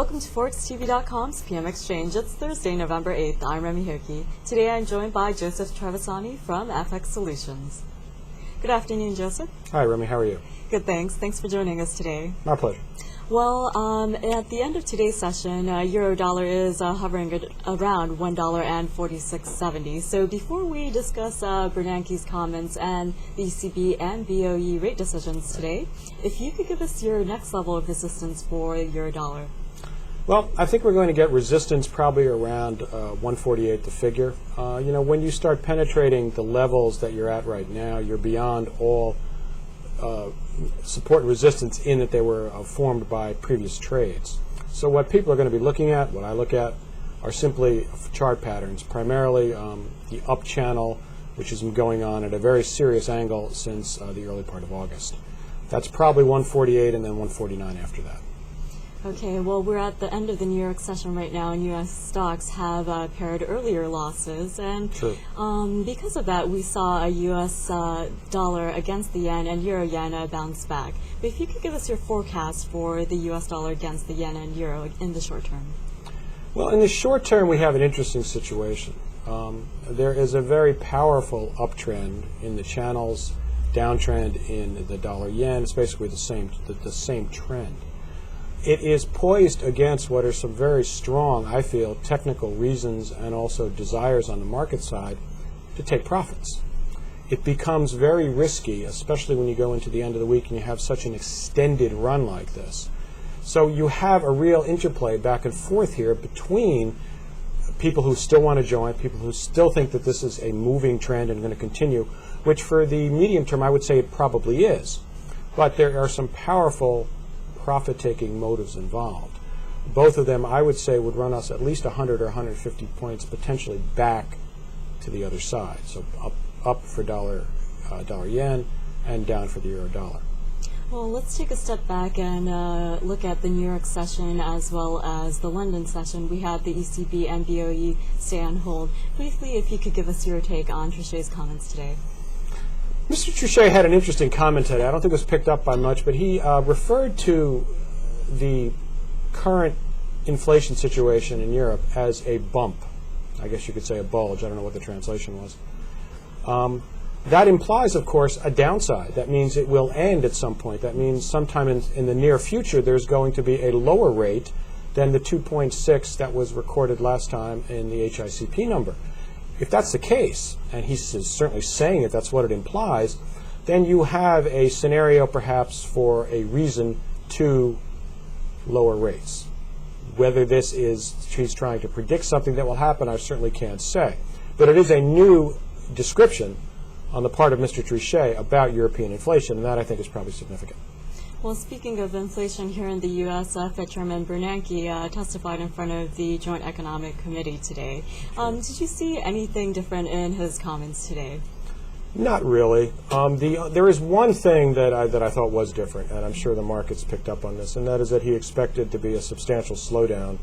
Welcome to ForexTV.com's PM Exchange. It's Thursday, November 8th. I'm Remy Hoki. Today I'm joined by Joseph Trevisani from FX Solutions. Good afternoon, Joseph. Hi, Remy. How are you? Good, thanks. Thanks for joining us today. My pleasure. Well, at the end of today's session, Euro-dollar is hovering at around $1.4670. So before we discuss Bernanke's comments and the ECB and BOE rate decisions today, if you could give us your next level of resistance for Euro-dollar. Well, I think we're going to get resistance probably around 148, the figure. When you start penetrating the levels that you're at right now, you're beyond all support and resistance in that they were formed by previous trades. So what people are going to be looking at, what I look at, are simply chart patterns, primarily the up channel, which has been going on at a very serious angle since the early part of August. That's probably 148 and then 149 after that. Okay, well, we're at the end of the New York session right now, and U.S. stocks have paired earlier losses. And because of that, we saw a U.S. dollar against the yen and euro-yen bounce back. But if you could give us your forecast for the U.S. dollar against the yen and euro in the short term. Well, in the short term, we have an interesting situation. There is a very powerful uptrend in the channels, downtrend in the dollar-yen. It's basically the same trend. It is poised against what are some very strong, I feel, technical reasons and also desires on the market side to take profits. It becomes very risky, especially when you go into the end of the week and you have such an extended run like this. So you have a real interplay back and forth here between people who still want to join, people who still think that this is a moving trend and going to continue, which for the medium term I would say it probably is. But there are some powerful profit-taking motives involved. Both of them, I would say, would run us at least 100 or 150 points, potentially back to the other side. So up for dollar yen and down for the euro dollar. Well, let's take a step back and look at the New York session as well as the London session. We had the ECB and BOE stay on hold. Briefly, if you could give us your take on Trichet's comments today. Mr. Trichet had an interesting comment today. I don't think it was picked up by much, but he referred to the current inflation situation in Europe as a bump. I guess you could say a bulge. I don't know what the translation was. That implies, of course, a downside. That means it will end at some point. That means sometime in the near future there's going to be a lower rate than the 2.6 that was recorded last time in the HICP number. If that's the case, and he's certainly saying that that's what it implies, then you have a scenario perhaps for a reason to lower rates. Whether this is he's trying to predict something that will happen, I certainly can't say. But it is a new description on the part of Mr. Trichet about European inflation, and that I think is probably significant. Well, speaking of inflation here in the U.S., Fed Chairman Bernanke testified in front of the Joint Economic Committee today. Did you see anything different in his comments today? Not really. There is one thing that I thought was different, and I'm sure the markets picked up on this, and that is that he expected to be a substantial slowdown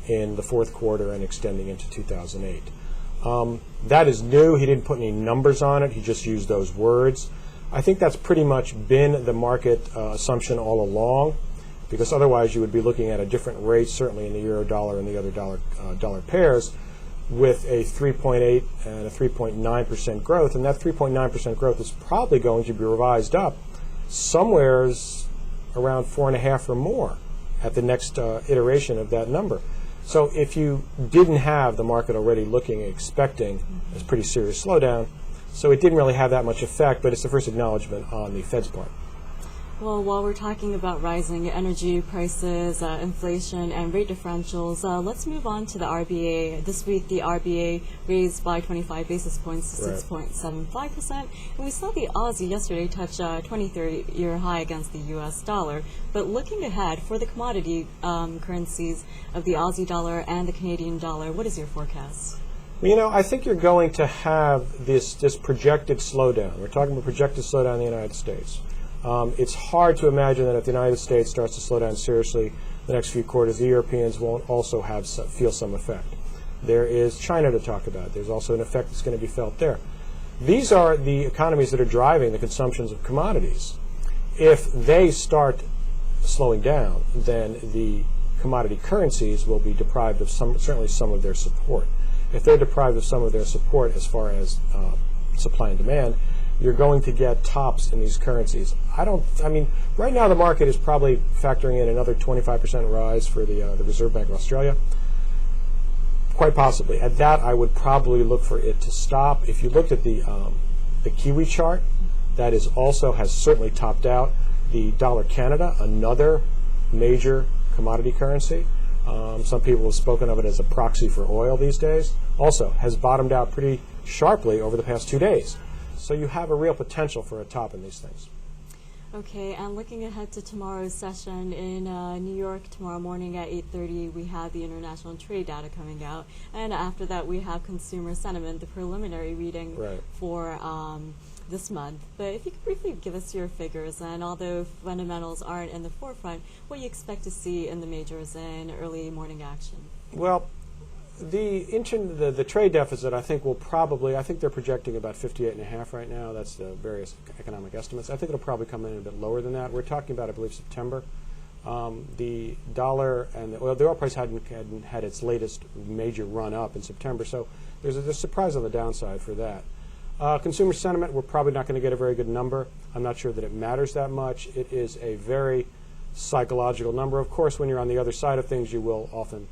in the fourth quarter and extending into 2008. That is new. He didn't put any numbers on it. He just used those words. I think that's pretty much been the market assumption all along, because otherwise you would be looking at a different rate, certainly in the euro dollar and the other dollar pairs, with a 3.8 and a 3.9% growth, and that 3.9% growth is probably going to be revised up somewheres around 4.5 or more at the next iteration of that number. So if you didn't have the market already expecting a pretty serious slowdown, so it didn't really have that much effect, but it's the first acknowledgement on the Fed's part. Well, while we're talking about rising energy prices, inflation, and rate differentials, let's move on to the RBA. This week, the RBA raised by 25 basis points to 6.75%, and we saw the Aussie yesterday touch a 23-year high against the U.S. dollar. But looking ahead for the commodity currencies of the Aussie dollar and the Canadian dollar, what is your forecast? Well, I think you're going to have this projected slowdown. We're talking about projected slowdown in the United States. It's hard to imagine that if the United States starts to slow down seriously the next few quarters, the Europeans won't also feel some effect. There is China to talk about. There's also an effect that's going to be felt there. These are the economies that are driving the consumptions of commodities. If they start slowing down, then the commodity currencies will be deprived of certainly some of their support. If they're deprived of some of their support as far as supply and demand, you're going to get tops in these currencies. I mean, right now the market is probably factoring in another 25% rise for the Reserve Bank of Australia. Quite possibly. At that, I would probably look for it to stop. If you looked at the Kiwi chart, that is also has certainly topped out. The dollar Canada, another major commodity currency. Some people have spoken of it as a proxy for oil these days. Also has bottomed out pretty sharply over the past 2 days. So you have a real potential for a top in these things. Okay, and looking ahead to tomorrow's session in New York tomorrow morning at 8:30, we have the international trade data coming out, and after that we have consumer sentiment, the preliminary reading for this month. But if you could briefly give us your figures, and although fundamentals aren't in the forefront, what you expect to see in the majors in early morning action? Well, the trade deficit, I think they're projecting about 58.5 right now. That's the various economic estimates. I think it'll probably come in a bit lower than that. We're talking about, I believe, September. The dollar and the oil price hadn't had its latest major run up in September, so there's a surprise on the downside for that. Consumer sentiment, we're probably not going to get a very good number. I'm not sure that it matters that much. It is a very psychological number. Of course, when you're on the other side of things, you will often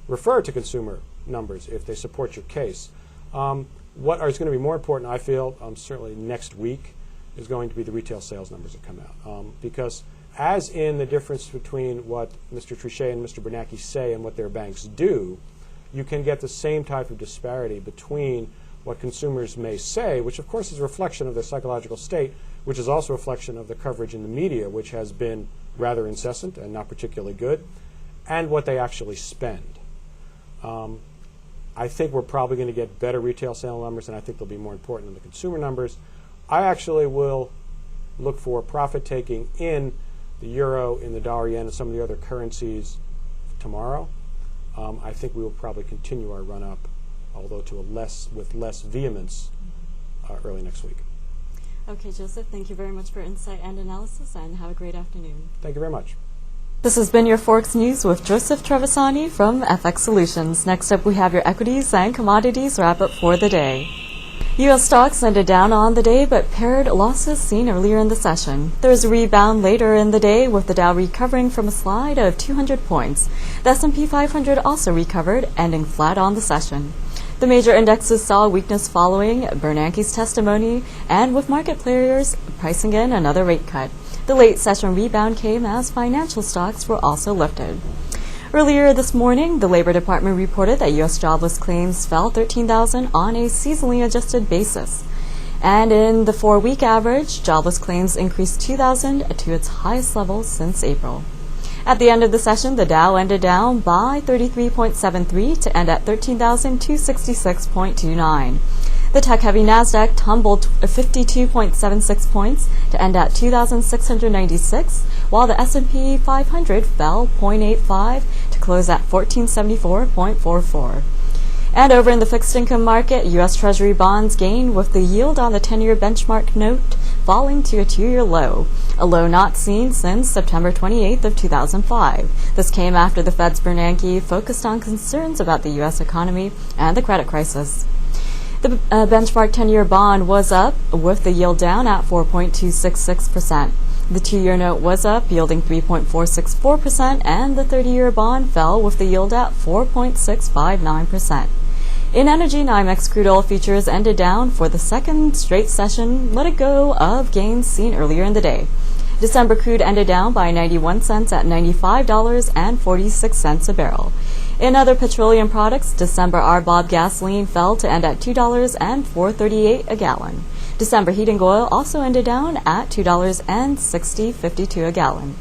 refer to consumer numbers if they support your case. What is going to be more important, I feel, certainly next week, is going to be the retail sales numbers that come out. Because as in the difference between what Mr. Trichet and Mr. Bernanke say and what their banks do, you can get the same type of disparity between what consumers may say, which of course is a reflection of their psychological state, which is also a reflection of the coverage in the media, which has been rather incessant and not particularly good, and what they actually spend. I think we're probably going to get better retail sale numbers, and I think they'll be more important than the consumer numbers. I actually will look for profit taking in the euro, in the dollar yen, and some of the other currencies tomorrow. I think we will probably continue our run up, although with less vehemence early next week. Okay, Joseph, thank you very much for insight and analysis, and have a great afternoon. Thank you very much. This has been your Forex News with Joseph Trevisani from FX Solutions. Next up, we have your equities and commodities wrap-up for the day. U.S. stocks ended down on the day, but paired losses seen earlier in the session. There was a rebound later in the day, with the Dow recovering from a slide of 200 points. The S&P 500 also recovered, ending flat on the session. The major indexes saw weakness following Bernanke's testimony, and with market players pricing in another rate cut. The late session rebound came as financial stocks were also lifted. Earlier this morning, the Labor Department reported that U.S. jobless claims fell 13,000 on a seasonally adjusted basis. And in the 4-week average, jobless claims increased 2,000 to its highest level since April. At the end of the session, the Dow ended down by 33.73 to end at 13,266.29. The tech-heavy NASDAQ tumbled 52.76 points to end at 2,696, while the S&P 500 fell 0.85 to close at 1474.44. And over in the fixed income market, U.S. Treasury bonds gained, with the yield on the 10-year benchmark note falling to a 2-year low, a low not seen since September 28th of 2005. This came after the Fed's Bernanke focused on concerns about the U.S. economy and the credit crisis. The benchmark 10-year bond was up, with the yield down at 4.266%. The 2-year note was up, yielding 3.464%, and the 30-year bond fell, with the yield at 4.659%. In energy, NYMEX crude oil futures ended down for the second straight session, letting go of gains seen earlier in the day. December crude ended down by 91 cents at $95.46 a barrel. In other petroleum products, December RBOB gasoline fell to end at $2.0438 a gallon. December heating oil also ended down at $2.6052 a gallon.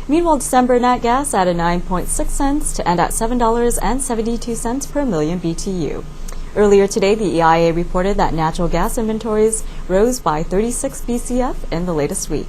Meanwhile, December nat gas added 9.6 cents to end at $7.72 per million BTU. Earlier today, the EIA reported that natural gas inventories rose by 36 BCF in the latest week.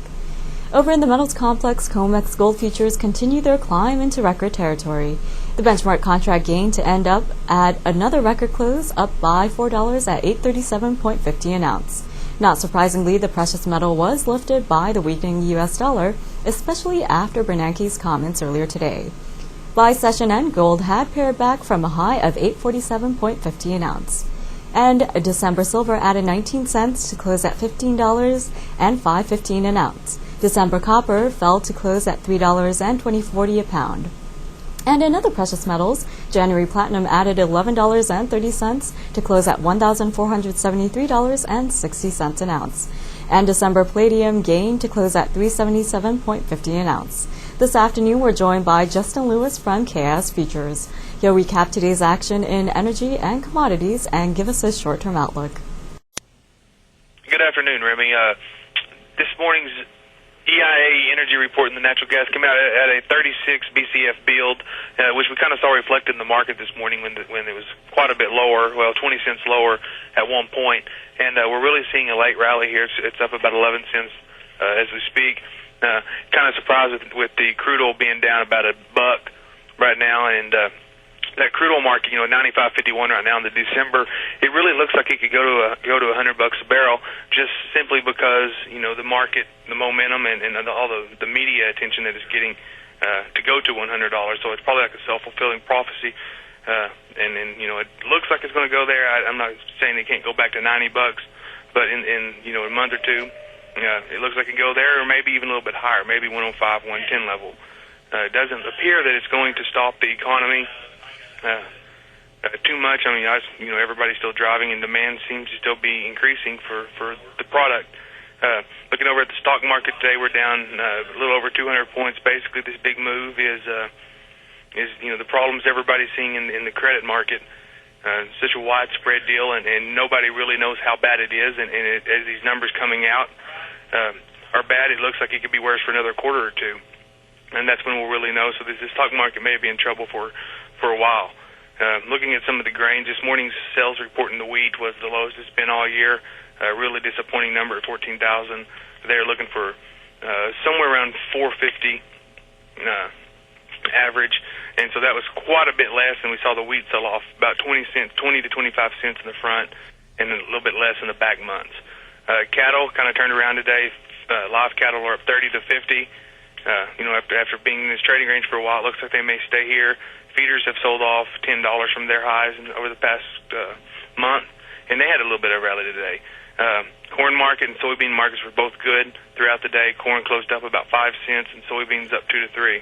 Over in the metals complex, COMEX gold futures continue their climb into record territory. The benchmark contract gained to end up at another record close, up by $4 at $837.50 an ounce. Not surprisingly, the precious metal was lifted by the weakening U.S. dollar, especially after Bernanke's comments earlier today. By session end, gold had pared back from a high of $847.50 an ounce. And December silver added 19 cents to close at $15.05 an ounce. December copper fell to close at $3.20 a pound. And in other precious metals, January platinum added $11.30 to close at $1,473.60 an ounce. And December palladium gained to close at $377.50 an ounce. This afternoon, we're joined by Justin Lewis from KS Futures. He'll recap today's action in energy and commodities and give us his short-term outlook. Good afternoon, Remy. This morning's EIA energy report in the natural gas came out at a 36 BCF build, which we kind of saw reflected in the market this morning when it was quite a bit lower, well, 20 cents lower at one point. And we're really seeing a late rally here. It's up about 11 cents as we speak. Kind of surprised with the crude oil being down about $1 right now, and that crude oil market, 95.51 right now in the December, it really looks like it could go to $100 a barrel, just simply because the market, the momentum, and all the media attention that is getting to go to $100. So it's probably like a self-fulfilling prophecy. And it looks like it's going to go there. I'm not saying it can't go back to $90, but in a month or two, it looks like it can go there, or maybe even a little bit higher, maybe 105, 110 level. It doesn't appear that it's going to stop the economy too much. I mean, everybody's still driving, and demand seems to still be increasing for the product. Looking over at the stock market today, we're down a little over 200 points. Basically, this big move is the problems everybody's seeing in the credit market. Such a widespread deal, and nobody really knows how bad it is. And as these numbers coming out are bad, it looks like it could be worse for another quarter or two. And that's when we'll really know. So this stock market may be in trouble for a while. Looking at some of the grains, this morning's sales report in the wheat was the lowest it's been all year. Really disappointing number at 14,000. They're looking for somewhere around 450 average, and so that was quite a bit less than we saw the wheat sell off, about 20 to 25 cents in the front, and a little bit less in the back months. Cattle kind of turned around today. Live cattle are up 30 to 50. After being in this trading range for a while, it looks like they may stay here. Feeders have sold off $10 from their highs over the past month, and they had a little bit of rally today. Corn market and soybean markets were both good throughout the day. Corn closed up about 5 cents, and soybeans up 2 to 3.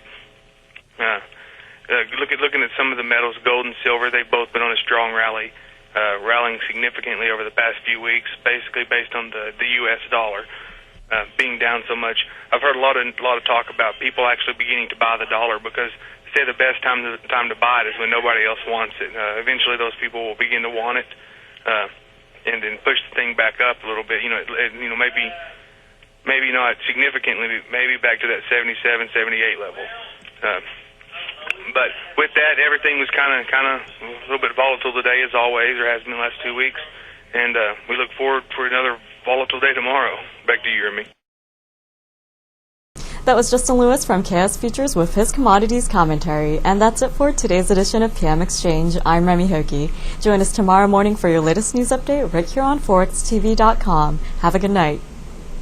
Looking at some of the metals, gold and silver, they've both been on a strong rally, rallying significantly over the past few weeks, basically based on the U.S. dollar being down so much. I've heard a lot of talk about people actually beginning to buy the dollar because they say the best time to buy it is when nobody else wants it. Eventually, those people will begin to want it, and then push the thing back up a little bit. Maybe not significantly, maybe back to that 77, 78 level. But with that, everything was kind of a little bit volatile today, as always, or has been the last 2 weeks. And we look forward for another volatile day tomorrow. Back to you, Remy. That was Justin Lewis from KS Futures with his commodities commentary. And that's it for today's edition of PM Exchange. I'm Remy Hokie. Join us tomorrow morning for your latest news update right here on ForexTV.com. Have a good night.